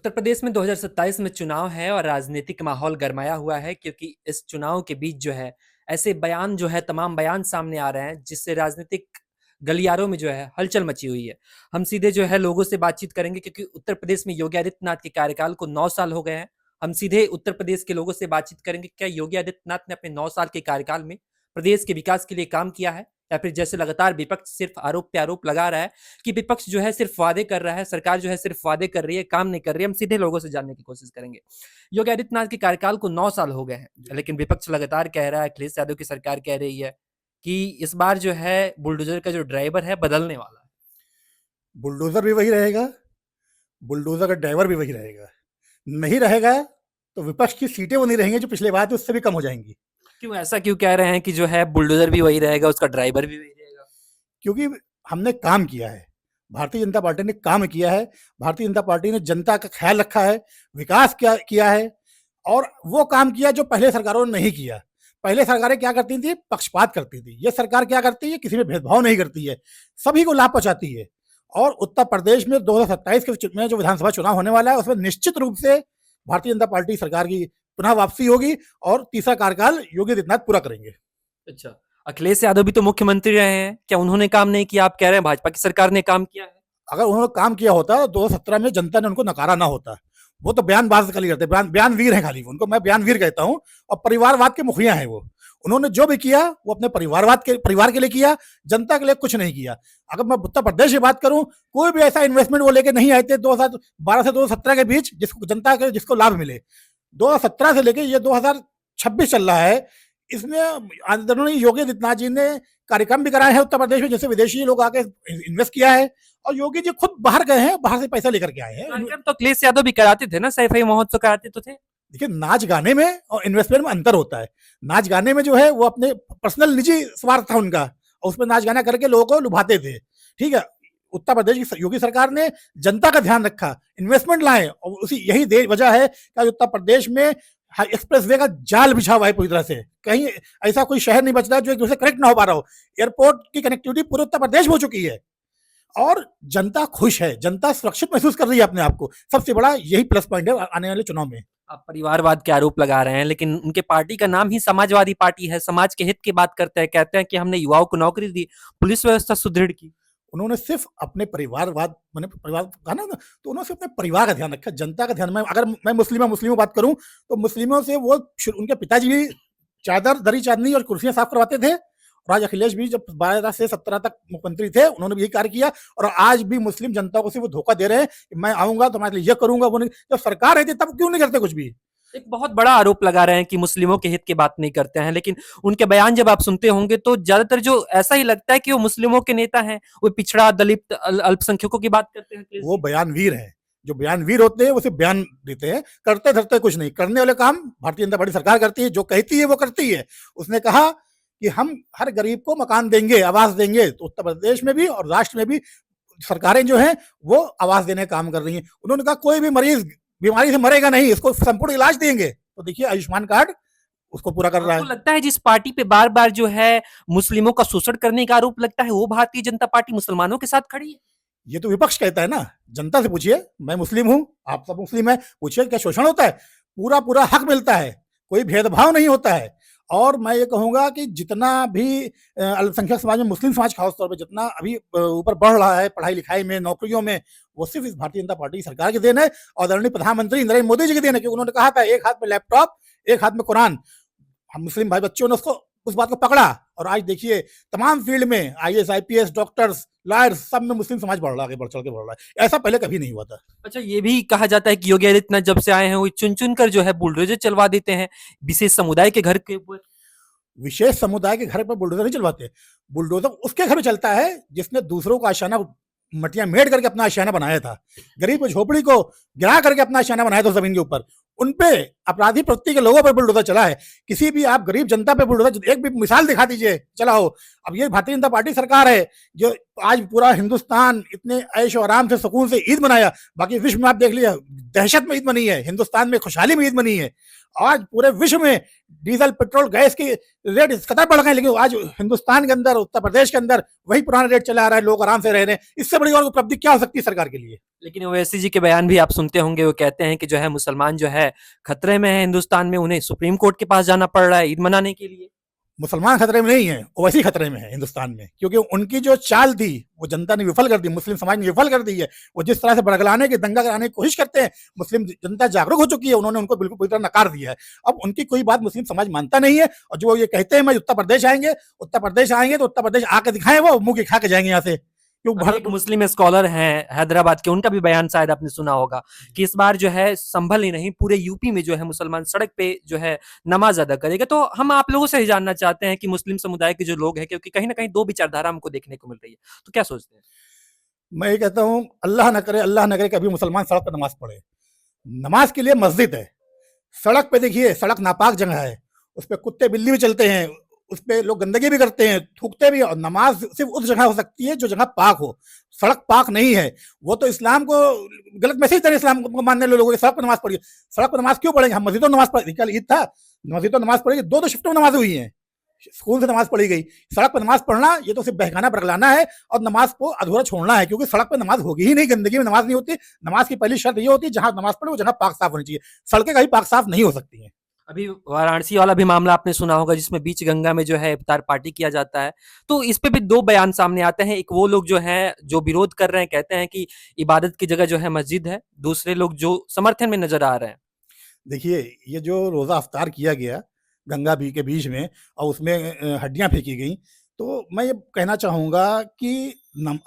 उत्तर प्रदेश में 2027 में चुनाव है और राजनीतिक माहौल गरमाया हुआ है क्योंकि इस चुनाव के बीच जो है ऐसे बयान जो है तमाम बयान सामने आ रहे हैं जिससे राजनीतिक गलियारों में जो है हलचल मची हुई है। हम सीधे जो है लोगों से बातचीत करेंगे क्योंकि उत्तर प्रदेश में योगी आदित्यनाथ के कार्यकाल को 9 साल हो गए हैं। हम सीधे उत्तर प्रदेश के लोगों से बातचीत करेंगे क्या योगी आदित्यनाथ ने अपने 9 साल के कार्यकाल में प्रदेश के विकास के लिए काम किया है या फिर जैसे लगातार विपक्ष सिर्फ आरोप पे आरोप लगा रहा है कि विपक्ष जो है सिर्फ वादे कर रहा है, सरकार जो है सिर्फ वादे कर रही है, काम नहीं कर रही है। हम सीधे लोगों से जानने की कोशिश करेंगे। योगी आदित्यनाथ के कार्यकाल को 9 साल हो गए हैं, लेकिन विपक्ष लगातार कह रहा है, अखिलेश यादव की सरकार कह रही है कि इस बार जो है बुलडोजर का जो ड्राइवर है बदलने वाला है। बुलडोजर भी वही रहेगा, बुलडोजर का ड्राइवर भी वही रहेगा। नहीं रहेगा तो विपक्ष की सीटें वो नहीं रहेंगी जो पिछले बार थी उससे भी कम हो जाएंगी। क्यों ऐसा क्यों कह रहे हैं कि जो है बुलडोजर भी वही रहेगा, उसका ड्राइवर भी वही रहेगा? क्योंकि हमने काम किया है, भारतीय जनता पार्टी ने काम किया है, भारतीय जनता पार्टी ने जनता का ख्याल रखा है, विकास किया है और वो काम किया जो पहले सरकारों ने नहीं किया। पहले सरकारें क्या करती थी? पक्षपात करती थी। ये सरकार क्या करती है? किसी में भेदभाव नहीं करती है, सभी को लाभ पहुंचाती है। और उत्तर प्रदेश में 2027 के में जो विधानसभा चुनाव होने वाला है उसमें निश्चित रूप से भारतीय जनता पार्टी सरकार की पुनः वापसी होगी और तीसरा कार्यकाल योगी आदित्यनाथ पूरा करेंगे। अच्छा, अखिलेश यादव भी तो मुख्यमंत्री रहे हैं, क्या उन्होंने काम नहीं किया? आप कह रहे हैं भाजपा की सरकार ने काम किया है। अगर उन्होंने काम किया होता तो 2017 में जनता ने उनको नकारा ना होता। वो तो बयानबाज खाली करते, बयानवीर है खाली, उनको मैं बयानवीर कहता हूँ। और परिवारवाद के मुखिया हैं वो। उन्होंने जो भी किया वो अपने परिवार के लिए किया, जनता के लिए कुछ नहीं किया। अगर मैं उत्तर प्रदेश की बात करूं, कोई भी ऐसा इन्वेस्टमेंट वो लेके नहीं आए थे 2012 से 2017 के बीच जिसको लाभ मिले। 2017 से लेके ये 2026 चल रहा है, इसमें आदरणीय योगी आदित्यनाथ जी ने कार्यक्रम भी कराए हैं उत्तर प्रदेश में, जैसे विदेशी लोग आके इन्वेस्ट किया है और योगी जी खुद बाहर गए हैं, बाहर से पैसा लेकर के आए हैं। कार्यक्रम तो अखिलेश यादव भी कराते थे ना, सैफई महोत्सव कराते तो थे। देखिए, नाच गाने में और इन्वेस्टमेंट में अंतर होता है। नाच गाने में जो है वो अपने पर्सनल निजी स्वार्थ था उनका और उसमें नाच गाना करके लोगों को लुभाते थे। ठीक है, उत्तर प्रदेश की योगी सरकार ने जनता का ध्यान रखा, इन्वेस्टमेंट लाए और उसी यही वजह है कि उत्तर प्रदेश में एक्सप्रेस वे का जाल बिछा हुआ है पूरी तरह से। कहीं ऐसा कोई शहर नहीं बच रहा जो एक दूसरे कनेक्ट ना हो पा रहा हो। एयरपोर्ट की कनेक्टिविटी पूरे उत्तर प्रदेश में हो चुकी है और जनता खुश है, जनता सुरक्षित महसूस कर रही है अपने आप को। सबसे बड़ा यही प्लस पॉइंट है आने वाले चुनाव में। आप परिवारवाद के आरोप लगा रहे हैं, लेकिन उनके पार्टी का नाम ही समाजवादी पार्टी है। समाज के हित की बात करते हैं, कहते हैं कि हमने युवाओं को नौकरी दी, पुलिस व्यवस्था सुदृढ़ की। उन्होंने सिर्फ अपने परिवारवाद मैंने परिवार कहा ना, तो उन्होंने सिर्फ अपने परिवार का ध्यान रखा, जनता का ध्यान। अगर मैं मुस्लिमों बात करूं तो मुस्लिमों से वो उनके पिताजी भी चादर दरी चांदनी और कुर्सियां साफ करवाते थे और आज अखिलेश भी जब 12 से 17 तक मुख्यमंत्री थे उन्होंने भी यही कार्य किया और आज भी मुस्लिम जनता को सिर्फ वो धोखा दे रहे हैं कि मैं आऊंगा तो मैं ये करूंगा वो नहीं। जब सरकार रहती तब क्यों नहीं करते कुछ भी? एक बहुत बड़ा आरोप लगा रहे हैं कि मुस्लिमों के हित की बात नहीं करते हैं, लेकिन उनके बयान जब आप सुनते होंगे तो ज्यादातर जो ऐसा ही लगता है कि वो मुस्लिमों के नेता हैं, वो पिछड़ा दलित अल्पसंख्यकों की बात करते हैं। वो बयानवीर है, जो बयानवीर होते हैं वो सिर्फ बयान देते हैं, करते धरते कुछ नहीं। करने वाले काम भारतीय जनता पार्टी सरकार करती है, जो कहती है वो करती है। उसने कहा कि हम हर गरीब को मकान देंगे, आवास देंगे, तो उत्तर प्रदेश में भी और राष्ट्र में भी सरकारें जो हैं वो आवास देने का काम कर रही हैं। उन्होंने कहा कोई भी मरीज बीमारी से मरेगा नहीं, इसको संपूर्ण इलाज देंगे। तो देखिए आयुष्मान कार्ड उसको पूरा कर रहा है। लगता है जिस पार्टी पे बार बार जो है मुस्लिमों का शोषण करने का आरोप लगता है वो भारतीय जनता पार्टी मुसलमानों के साथ खड़ी है। ये तो विपक्ष कहता है ना, जनता से पूछिए। मैं मुस्लिम हूं, आप सब मुस्लिम है, पूछिए क्या शोषण होता है? पूरा पूरा हक मिलता है, कोई भेदभाव नहीं होता है। और मैं ये कहूंगा कि जितना भी अल्पसंख्यक समाज में मुस्लिम समाज खासतौर पर जितना अभी ऊपर बढ़ रहा है पढ़ाई लिखाई में, नौकरियों में, वो सिर्फ इस भारतीय जनता पार्टी सरकार की देन है और आदरणीय प्रधानमंत्री नरेंद्र मोदी जी की देन है। क्योंकि उन्होंने कहा था एक हाथ में लैपटॉप एक हाथ में कुरान। हम मुस्लिम भाई बच्चों ने उस बात को पकड़ा और आज देखिए तमाम फील्ड में IAS IPS डॉक्टर्स लॉयर्स सब में मुस्लिम समाज बढ़ रहा है, बढ़ चढ़ के बढ़ रहा है। ऐसा पहले कभी नहीं हुआ था। अच्छा, ये भी कहा जाता है कि योगी आदित्यनाथ जब से आए हैं वो चुन चुन कर जो है बुलडोजर चलवा देते हैं विशेष समुदाय के घर के ऊपर। विशेष समुदाय के घर पर बुलडोजर नहीं चलवाते, बुलडोजर उसके घर में चलता है जिसने दूसरों का आशियाना मटिया मेड़ करके अपना आशियाना बनाया था, गरीब झोपड़ी को गिरा करके अपना आशियाना बनाया था जमीन के ऊपर। उनपे अपराधी प्रवृत्ति के लोगों पर बुलडोजर चला है। किसी भी आप गरीब जनता पे बुलडोजर, एक भी मिसाल दिखा दीजिए चला हो। अब ये भारतीय जनता पार्टी सरकार है जो आज पूरा हिंदुस्तान इतने ऐश और आराम से सुकून से ईद मनाया, बाकी विश्व में आप देख लिया दहशत में ईद मनी है, हिंदुस्तान में खुशहाली में ईद मनी है। आज पूरे विश्व में डीजल पेट्रोल गैस की रेट इस कदर बढ़ गए, लेकिन आज हिंदुस्तान के अंदर उत्तर प्रदेश के अंदर वही पुराना रेट चला आ रहा है, लोग आराम से रह रहे हैं। इससे बड़ी और उपलब्धि क्या हो सकती है सरकार के लिए? लेकिन ओवैसी जी के बयान भी आप सुनते होंगे, वो कहते हैं कि जो है मुसलमान जो है खतरे में है हिंदुस्तान में, उन्हें सुप्रीम कोर्ट के पास जाना पड़ रहा है ईद मनाने के लिए। मुसलमान खतरे में नहीं है, ओवैसी खतरे में है हिंदुस्तान में, क्योंकि उनकी जो चाल थी वो जनता ने विफल कर दी, मुस्लिम समाज ने विफल कर दी है। वो जिस तरह से बड़गलाने की, दंगा कराने की कोशिश करते हैं, मुस्लिम जनता जागरूक हो चुकी है, उन्होंने उनको बिल्कुल पूरी तरह नकार दिया है। अब उनकी कोई बात मुस्लिम समाज मानता नहीं है, और जो ये कहते हैं मैं उत्तर प्रदेश आएंगे, उत्तर प्रदेश आएंगे तो उत्तर प्रदेश आके दिखाएं, वो मुंह की खा के जाएंगे यहाँ से। क्यों एक मुस्लिम स्कॉलर हैं हैदराबाद के, उनका भी बयान शायद आपने सुना होगा कि इस बार जो है संभल ही नहीं, पूरे यूपी में जो है मुसलमान सड़क पे जो है नमाज अदा करेगा। तो हम आप लोगों से ही जानना चाहते हैं कि मुस्लिम समुदाय के जो लोग हैं, क्योंकि कहीं ना कहीं दो विचारधारा हमको देखने को मिल रही है, तो क्या सोचते हैं? मैं ये कहता हूँ अल्लाह न करे कभी मुसलमान सड़क पर नमाज पढ़े। नमाज के लिए मस्जिद है, सड़क पे देखिए सड़क नापाक जगह है, उस पर कुत्ते बिल्ली भी चलते हैं, उस पर लोग गंदगी भी करते हैं, थूकते भी। और नमाज सिर्फ उस जगह हो सकती है जो जगह पाक हो, सड़क पाक नहीं है। वो तो इस्लाम को गलत मैसेज दे इस्लाम को मानने वाले लोगों, सड़क पर नमाज पढ़िए। सड़क पर नमाज क्यों पढ़ेंगे? हम मस्जिदों नमाज पढ़, कल ईद था, मस्जिदों नमाज पढ़ेगी, दो शिफ्टों में नमाज हुई है, स्कूल से नमाज पढ़ी गई। सड़क पर नमाज पढ़ना ये तो सिर्फ बहकाना बरगलाना है, और नमाज को अधूरा छोड़ना है, क्योंकि सड़क पर नमाज होगी ही नहीं, गंदगी में नमाज नहीं होती। नमाज की पहली शर्त ये होती है जहां नमाज पढ़े वो जगह पाक साफ होनी चाहिए, सड़कें कहीं पाक साफ नहीं हो सकती है। अभी वाराणसी वाला भी मामला आपने सुना होगा, जिसमें बीच गंगा में जो है इफ्तार पार्टी किया जाता है। तो इस पे भी दो बयान सामने आते हैं, एक वो लोग जो हैं जो विरोध कर रहे हैं, कहते हैं कि इबादत की जगह जो है मस्जिद है, दूसरे लोग जो समर्थन में नजर आ रहे हैं। देखिए ये जो रोज़ा अफ्तार किया गया गंगा बी के बीच में, और उसमें हड्डियाँ फेंकी गई, तो मैं ये कहना चाहूँगा कि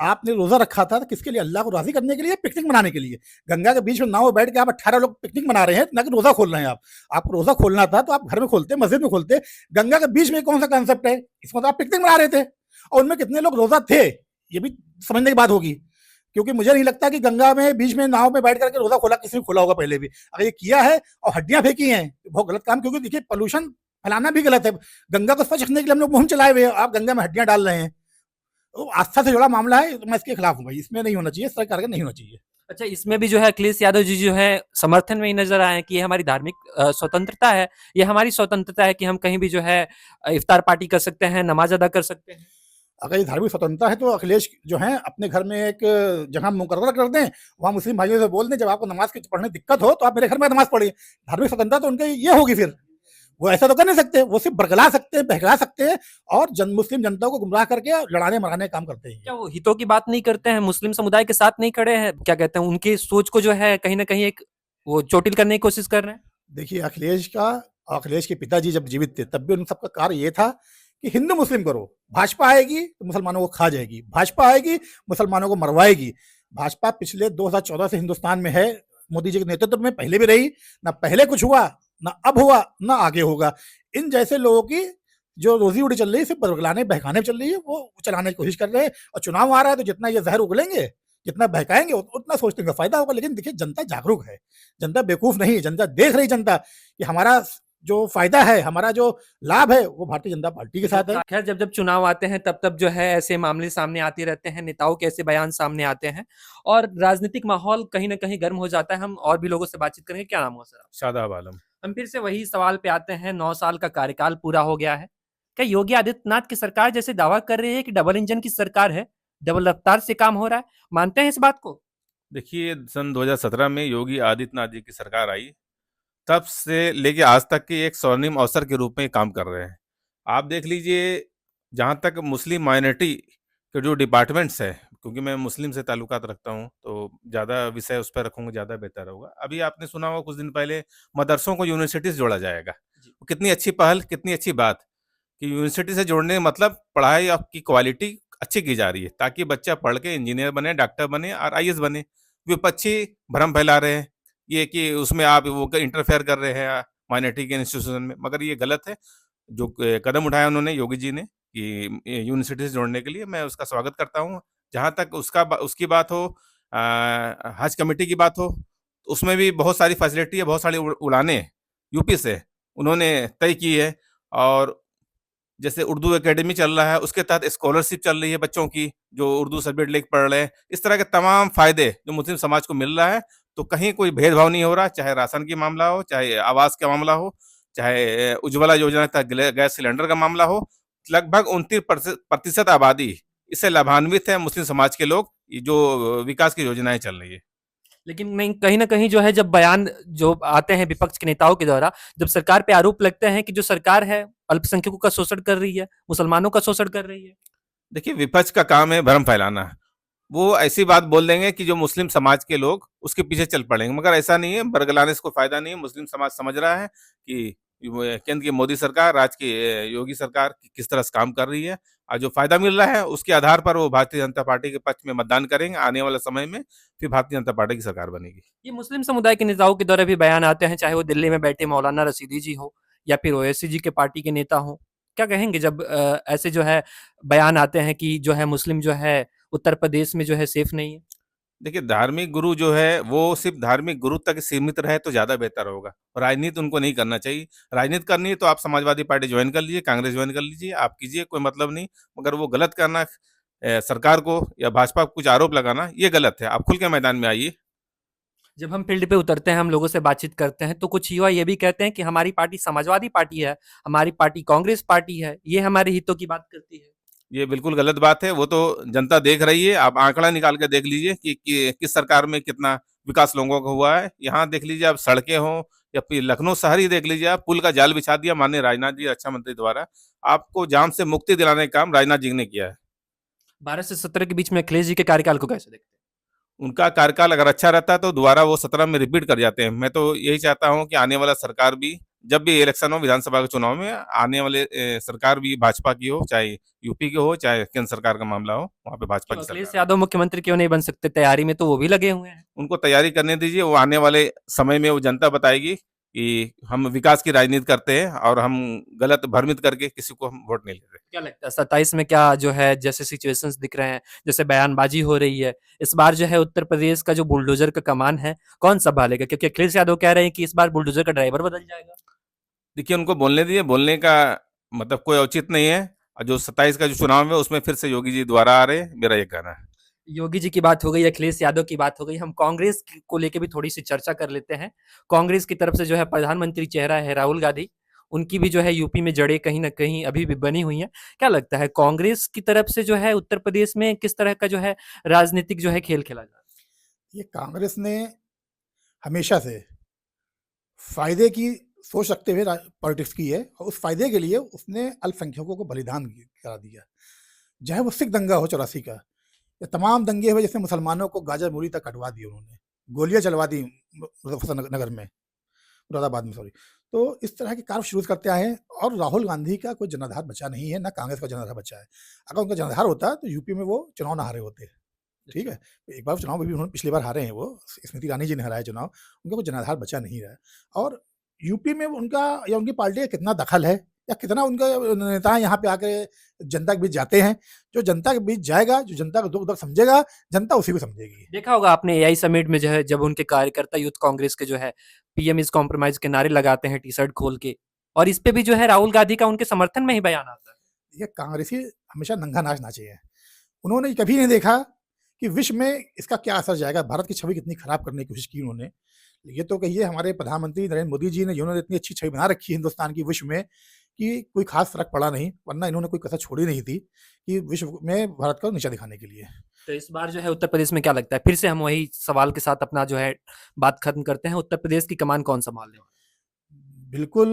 आपने रोज़ा रखा था तो किसके लिए? अल्लाह को राज़ी करने के लिए, पिकनिक मनाने के लिए? गंगा के बीच में नाव में बैठ के आप 18 लोग पिकनिक मना रहे हैं, ना कि रोज़ा खोल रहे हैं आप। आपको रोज़ा खोलना था तो आप घर में खोलते, मस्जिद में खोलते। गंगा के बीच में कौन सा कॉन्सेप्ट है? इसमें तो आप पिकनिक मना रहे थे, और उनमें कितने लोग रोज़ा थे ये भी समझने की बात होगी। क्योंकि मुझे नहीं लगता कि गंगा में बीच में नाव में बैठ करके रोज़ा खोला किसी ने खोला होगा पहले भी। अगर ये किया है और हड्डियाँ फेंकी हैं, बहुत गलत काम, क्योंकि देखिए पॉल्यूशन फैलाना भी गलत है। गंगा को स्वच्छ रखने के लिए हम लोग मुहिम चलाए हुए हैं, आप गंगा में हड्डियाँ डाल रहे हैं। तो आस्था से जुड़ा मामला है, तो मैं इसके खिलाफ हूँ भाई, इसमें नहीं होना चाहिए, सरकार का नहीं होना चाहिए। अच्छा, इसमें भी जो है अखिलेश यादव जी जो है समर्थन में ही नजर आए हैं कि ये हमारी धार्मिक स्वतंत्रता है, ये हमारी स्वतंत्रता है कि हम कहीं भी जो है इफ्तार पार्टी कर सकते हैं, नमाज अदा कर सकते हैं। अगर ये धार्मिक स्वतंत्रता है तो अखिलेश जो है अपने घर में एक जगह मुकर्रर कर दें, वहाँ मुस्लिम भाइयों से बोल दें जब आपको नमाज की पढ़ने दिक्कत हो तो आप मेरे घर में नमाज पढ़िए। धार्मिक स्वतंत्रता तो उनकी ये होगी फिर। वो ऐसा तो कर नहीं सकते, वो सिर्फ बरगला सकते हैं, बहला सकते हैं, और मुस्लिम जनता को गुमराह करके लड़ाने मराने का काम करते हैं। क्या वो हितों की बात नहीं करते हैं, मुस्लिम समुदाय के साथ नहीं खड़े हैं? क्या कहते हैं, उनकी सोच को जो है कहीं ना कहीं एक वो चोटिल करने की कोशिश कर रहे हैं? देखिए अखिलेश के पिताजी जब जीवित थे तब भी उन सबका कार्य ये था कि हिंदू मुस्लिम करो, भाजपा आएगी तो मुसलमानों को खा जाएगी, भाजपा आएगी मुसलमानों को मरवाएगी। भाजपा पिछले 2014 से हिंदुस्तान में है, मोदी जी के नेतृत्व में पहले भी रही, ना पहले कुछ हुआ, ना अब हुआ, ना आगे होगा। इन जैसे लोगों की जो रोजी उड़ी चल रही है सिर्फ बरगलाने बहकाने चल रही है, वो चलाने की कोशिश कर रहे हैं। और चुनाव आ रहा है तो जितना ये जहर उगलेंगे, जितना बहकाएंगे उतना सोचते हैं फायदा होगा। लेकिन देखिए जनता जागरूक है, जनता बेवकूफ नहीं है, जनता देख रही, जनता कि हमारा जो फायदा है, हमारा जो लाभ है वो भारतीय जनता पार्टी के साथ है। खैर, जब जब चुनाव आते हैं तब तब जो है ऐसे मामले सामने आते रहते हैं, नेताओं के ऐसे बयान सामने आते हैं, और राजनीतिक माहौल कहीं ना कहीं गर्म हो जाता है। हम और भी लोगों से बातचीत करेंगे। क्या नाम हो सर? शादाब आलम। हम फिर से वही सवाल पे आते हैं, 9 साल का कार्यकाल पूरा हो गया है। क्या योगी आदित्यनाथ की सरकार जैसे दावा कर रही है कि डबल इंजन की सरकार है, डबल रफ्तार से काम हो रहा है, मानते हैं इस बात को? देखिए सन 2017 में योगी आदित्यनाथ जी की सरकार आई, तब से लेके आज तक के एक स्वर्णिम अवसर के रूप में काम कर रहे हैं। आप देख लीजिए, जहाँ तक मुस्लिम माइनॉरिटी के जो डिपार्टमेंट्स है, क्योंकि मैं मुस्लिम से ताल्लुकात रखता हूँ तो ज़्यादा विषय उस पर रखूँगा ज़्यादा बेहतर होगा। अभी आपने सुना होगा कुछ दिन पहले मदरसों को यूनिवर्सिटी से जोड़ा जाएगा। कितनी अच्छी पहल, कितनी अच्छी बात कि यूनिवर्सिटी से जोड़ने का मतलब पढ़ाई की क्वालिटी अच्छी की जा रही है, ताकि बच्चा पढ़ के इंजीनियर बने, डॉक्टर बने और आईएएस बने। विपक्षी भ्रम फैला रहे हैं ये कि उसमें आप वो इंटरफेयर कर रहे हैं माइनॉरिटी के इंस्टीट्यूशन में, मगर ये गलत है। जो कदम उठाया उन्होंने योगी जी ने कि यूनिवर्सिटी से जोड़ने के लिए, मैं उसका स्वागत करता हूँ। जहाँ तक उसकी बात हो, हज कमेटी की बात हो, तो उसमें भी बहुत सारी फैसिलिटी है, बहुत सारी उड़ानें यूपी से उन्होंने तय की है, और जैसे उर्दू एकेडमी चल रहा है, उसके तहत स्कॉलरशिप चल रही है बच्चों की, जो उर्दू सब्जेक्ट लेके पढ़ रहे हैं। इस तरह के तमाम फ़ायदे जो मुस्लिम समाज को मिल रहा है, तो कहीं कोई भेदभाव नहीं हो रहा, चाहे राशन की मामला हो, चाहे आवास का मामला हो, चाहे उज्ज्वला योजना तहत गैस सिलेंडर का मामला हो। लगभग 29% प्रतिशत आबादी इससे लाभान्वित है, मुस्लिम समाज के लोग, ये जो विकास की योजनाएँ चल रही है। लेकिन नहीं, कहीं न कहीं जो है जब बयान जो आते हैं विपक्ष के नेताओं के द्वारा, जब सरकार पे आरोप लगते हैं कि जो सरकार है अल्पसंख्यकों का शोषण कर रही है, मुसलमानों का शोषण कर रही है। देखिए, विपक्ष का काम है भ्रम फैलाना। वो ऐसी बात बोल देंगे कि जो मुस्लिम समाज के लोग उसके पीछे चल पड़ेंगे, मगर ऐसा नहीं है, बरगलाने से कोई फ़ायदा नहीं है। मुस्लिम समाज समझ रहा है कि वो केंद्र की मोदी सरकार, राज्य की योगी सरकार किस तरह से काम कर रही है, और जो फ़ायदा मिल रहा है, उसके आधार पर वो भारतीय जनता पार्टी के पक्ष में मतदान करेंगे। आने वाले समय में फिर भारतीय जनता पार्टी की सरकार बनेगी। ये मुस्लिम समुदाय के नेताओं के द्वारा भी बयान आते हैं, चाहे वो दिल्ली में बैठे मौलाना रशीदी जी हो या फिर ओवैसी जी के पार्टी के नेता हों। क्या कहेंगे जब ऐसे जो है बयान आते हैं कि जो है मुस्लिम जो है उत्तर प्रदेश में जो है सेफ नहीं है? देखिए, धार्मिक गुरु जो है, वो सिर्फ़ धार्मिक गुरु तक सीमित रहे तो ज़्यादा बेहतर होगा। राजनीति उनको नहीं करना चाहिए। राजनीति करनी है तो आप समाजवादी पार्टी जॉइन कर लीजिए, कांग्रेस जॉइन कर लीजिए, आप कीजिए, कोई मतलब नहीं। मगर वो गलत करना, सरकार को या भाजपा को कुछ आरोप लगाना, ये गलत है। आप खुल के मैदान में आइए। जब हम फील्ड पे उतरते हैं, हम लोगों से बातचीत करते हैं, तो कुछ युवा ये भी कहते हैं कि हमारी पार्टी समाजवादी पार्टी है, हमारी पार्टी कांग्रेस पार्टी है, ये हमारे हितों की बात करती है। ये बिल्कुल गलत बात है, वो तो जनता देख रही है। आप आंकड़ा निकाल के देख लीजिए कि किस सरकार में कितना विकास लोगों का हुआ है। यहाँ देख लीजिए आप, सड़कें हों या फिर लखनऊ शहर ही देख लीजिए आप, पुल का जाल बिछा दिया माननीय राजनाथ जी रक्षा मंत्री द्वारा। आपको जाम से मुक्ति दिलाने का काम राजनाथ जी ने किया है। 12 से 17 के बीच में अखिलेश जी के कार्यकाल को कैसे देखते हैं? उनका कार्यकाल अगर अच्छा रहता है तो दोबारा वो 17 में रिपीट कर जाते हैं। मैं तो यही चाहता हूँ कि आने वाला सरकार भी, जब भी इलेक्शन हो विधानसभा के चुनाव में, आने वाले सरकार भी भाजपा की हो, चाहे यूपी की हो, चाहे केंद्र सरकार का मामला हो, वहाँ पे भाजपा क्यों की सरकार अखिलेश हो। यादव मुख्यमंत्री क्यों नहीं बन सकते? तैयारी में तो वो भी लगे हुए हैं। उनको तैयारी करने दीजिए, वो आने वाले समय में वो जनता बताएगी कि हम विकास की राजनीति करते हैं और हम गलत भ्रमित करके किसी को हम वोट नहीं लेते। क्या लगता है 27 में क्या जो है जैसे सिचुएशंस दिख रहे हैं, जैसे बयानबाजी हो रही है, इस बार जो है उत्तर प्रदेश का जो बुलडोज़र का कमान है, कौन सँभालेगा? क्योंकि अखिलेश यादव कह रहे हैं कि इस बार बुलडोज़र का ड्राइवर बदल जाएगा। देखिए, उनको बोलने दीजिए, बोलने का मतलब कोई औचित्य नहीं है। और जो 27 का जो चुनाव है उसमें फिर से योगी जी दोबारा आ रहे हैं, मेरा ये कहना है। योगी जी की बात हो गई, अखिलेश यादव की बात हो गई, हम कांग्रेस को लेके भी थोड़ी-सी चर्चा कर लेते हैं। कांग्रेस की तरफ से जो है प्रधानमंत्री चेहरा है राहुल गांधी, उनकी भी जो है यूपी में जड़ें कहीं न कहीं अभी भी बनी हुई हैं। क्या लगता है कांग्रेस की तरफ से जो है उत्तर प्रदेश में किस तरह का जो है राजनीतिक जो है खेल खेला जा रहा है? ये कांग्रेस ने हमेशा से फ़ायदे की सोच रखते हुए पॉलिटिक्स की है और उस फ़ायदे के लिए उसने अल्पसंख्यकों को बलिदान करा दिया। चाहे वो सिख दंगा हो 84 का, या तमाम दंगे हुए जिसमें मुसलमानों को गाजर मूली तक कटवा दी उन्होंने, गोलियाँ चलवा दी मुजफ्फरनगर में, मुरादाबाद में सॉरी। तो इस तरह के कार्य शुरू करते आए हैं और राहुल गांधी का कोई जनाधार बचा नहीं है, ना कांग्रेस का जनाधार बचा है। अगर उनका जनाधार होता तो यूपी में वो चुनाव ना हारे होते। ठीक है? एक बार चुनाव में भी उन्होंने पिछली बार हारे हैं वो, स्मृति ईरानी जी ने हराया चुनाव, उनका कोई जनाधार बचा नहीं रहा है। और यूपी में उनका या उनकी पार्टी का कितना दखल है या कितना उनका नेता यहाँ पे आके जनता के बीच जाते हैं, जो जनता के बीच जाएगा, जो जनता का दुःख-दर्द समझेगा, जनता उसी को समझेगी। देखा होगा आपने एआई समिट में जो है जब उनके कार्यकर्ता यूथ कांग्रेस के जो है पीएम इज़ कॉम्प्रोमाइज़ के नारे लगाते हैं टी-शर्ट खोल के और इस पे भी जो है राहुल गांधी का उनके समर्थन में ही बयान आता है। ये कांग्रेसी हमेशा नंगा नाच नाचे हैं। उन्होंने कभी नहीं देखा कि विश्व में इसका क्या असर जाएगा, भारत की छवि कितनी खराब करने की कोशिश की उन्होंने। ये तो कहिए हमारे प्रधानमंत्री नरेंद्र मोदी जी ने जिन्होंने इतनी अच्छी छवि बना रखी है हिंदुस्तान की विश्व में कि कोई ख़ास फ़र्क पड़ा नहीं, वरना इन्होंने कोई कसर छोड़ी नहीं थी कि विश्व में भारत को नीचा दिखाने के लिए। तो इस बार जो है उत्तर प्रदेश में क्या लगता है? फिर से हम वही सवाल के साथ अपना जो है बात खत्म करते हैं। उत्तर प्रदेश की कमान कौन सँभालने वाला है? बिल्कुल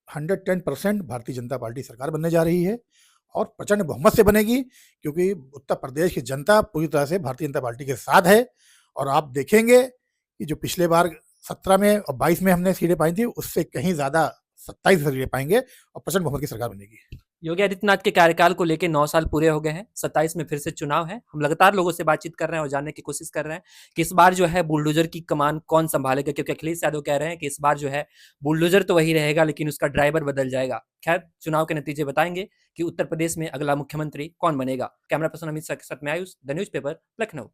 110% भारतीय जनता पार्टी सरकार बनने जा रही है और प्रचंड बहुमत से बनेगी क्योंकि उत्तर प्रदेश की जनता पूरी तरह से भारतीय जनता पार्टी के साथ है। और आप देखेंगे कि जो पिछले बार 17 में और 22 में हमने सीटें पाई थी, उससे कहीं ज़्यादा 27 सीटें पाएँगे और प्रचंड बहुमत की सरकार बनेगी। योगी आदित्यनाथ के कार्यकाल को लेके 9 साल पूरे हो गए हैं, 27 में फिर से चुनाव है। हम लगातार लोगों से बातचीत कर रहे हैं और जानने की कोशिश कर रहे हैं कि इस बार जो है बुलडोज़र की कमान कौन सँभालेगा? क्योंकि अखिलेश यादव कह रहे हैं कि इस बार जो है बुलडोज़र तो वही रहेगा लेकिन उसका ड्राइवर बदल जाएगा। खैर, चुनाव के नतीजे बताएँगे कि उत्तर प्रदेश में अगला मुख्यमंत्री कौन बनेगा। कैमरा पर्सन अमित शाह के साथ मैं Ayush, the news paper, Lucknow.